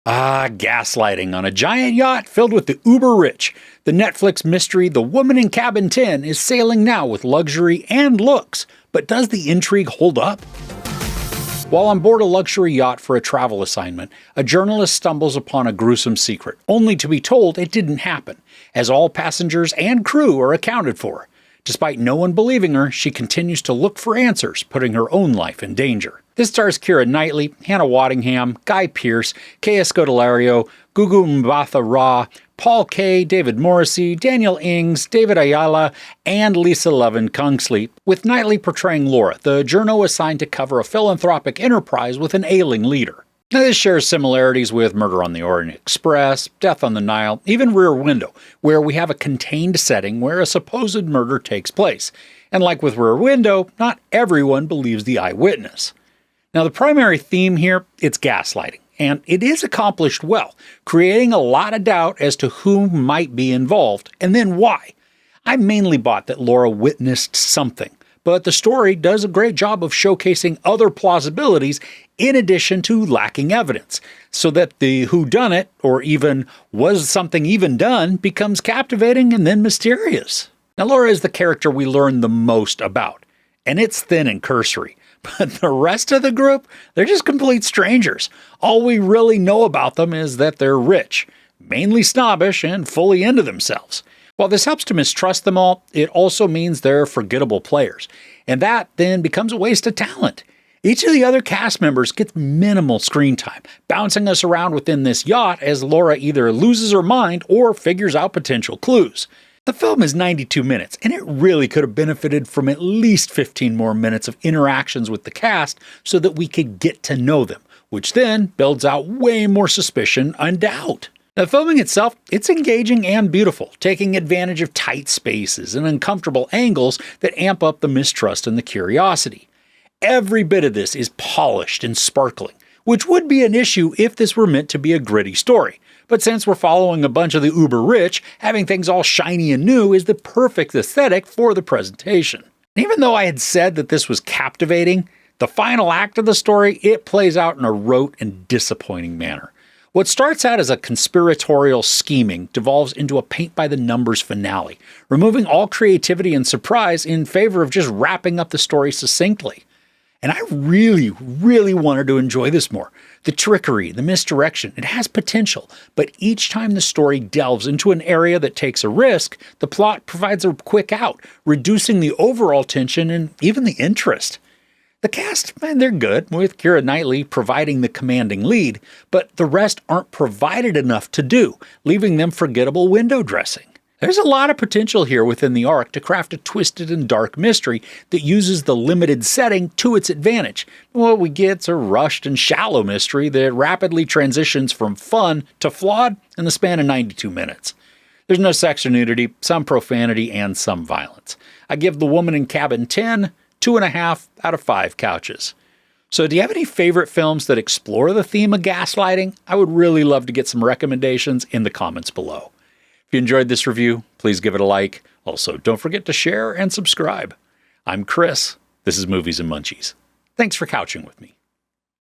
Gaslighting on a giant yacht filled with the uber rich. The Netflix mystery The Woman in Cabin 10 is sailing now with luxury and looks, but does the intrigue hold up? While on board a luxury yacht for a travel assignment, a journalist stumbles upon a gruesome secret, only to be told it didn't happen, as all passengers and crew are accounted for. Despite no one believing her, she continues to look for answers, putting her own life in danger. This stars Keira Knightley, Hannah Waddingham, Guy Pearce, Kea Scodelario, Gugu Mbatha-Raw, Paul Kaye, David Morrissey, Daniel Ings, David Ayala, and Lisa Levin-Kingsley, with Knightley portraying Laura, the journo assigned to cover a philanthropic enterprise with an ailing leader. Now, this shares similarities with Murder on the Orient Express, Death on the Nile, even Rear Window, where we have a contained setting where a supposed murder takes place. And like with Rear Window, not everyone believes the eyewitness. Now, the primary theme here, it's gaslighting, and it is accomplished well, creating a lot of doubt as to who might be involved, and then why. I mainly bought that Laura witnessed something, but the story does a great job of showcasing other plausibilities in addition to lacking evidence, so that the whodunit, or even was something even done, becomes captivating and then mysterious. Now, Laura is the character we learn the most about, and it's thin and cursory. But the rest of the group, they're just complete strangers. All we really know about them is that they're rich, mainly snobbish, and fully into themselves. While this helps to mistrust them all, it also means they're forgettable players. And that then becomes a waste of talent. Each of the other cast members gets minimal screen time, bouncing us around within this yacht as Laura either loses her mind or figures out potential clues. The film is 92 minutes, and it really could have benefited from at least 15 more minutes of interactions with the cast so that we could get to know them, which then builds out way more suspicion and doubt. The filming itself, it's engaging and beautiful, taking advantage of tight spaces and uncomfortable angles that amp up the mistrust and the curiosity. Every bit of this is polished and sparkling, which would be an issue if this were meant to be a gritty story. But since we're following a bunch of the uber rich, having things all shiny and new is the perfect aesthetic for the presentation. Even though I had said that this was captivating, the final act of the story, it plays out in a rote and disappointing manner. What starts out as a conspiratorial scheming devolves into a paint-by-the-numbers finale, removing all creativity and surprise in favor of just wrapping up the story succinctly. And I really, really wanted to enjoy this more. The trickery, the misdirection, it has potential, but each time the story delves into an area that takes a risk, the plot provides a quick out, reducing the overall tension and even the interest. The cast, they're good, with Keira Knightley providing the commanding lead, but the rest aren't provided enough to do, leaving them forgettable window dressing. There's a lot of potential here within the arc to craft a twisted and dark mystery that uses the limited setting to its advantage. What we get's a rushed and shallow mystery that rapidly transitions from fun to flawed in the span of 92 minutes. There's no sex or nudity, some profanity, and some violence. I give The Woman in Cabin 10 2.5 out of 5 couches. So do you have any favorite films that explore the theme of gaslighting? I would really love to get some recommendations in the comments below. If you enjoyed this review, please give it a like. Also, don't forget to share and subscribe. I'm Chris. This is Movies and Munchies. Thanks for couching with me.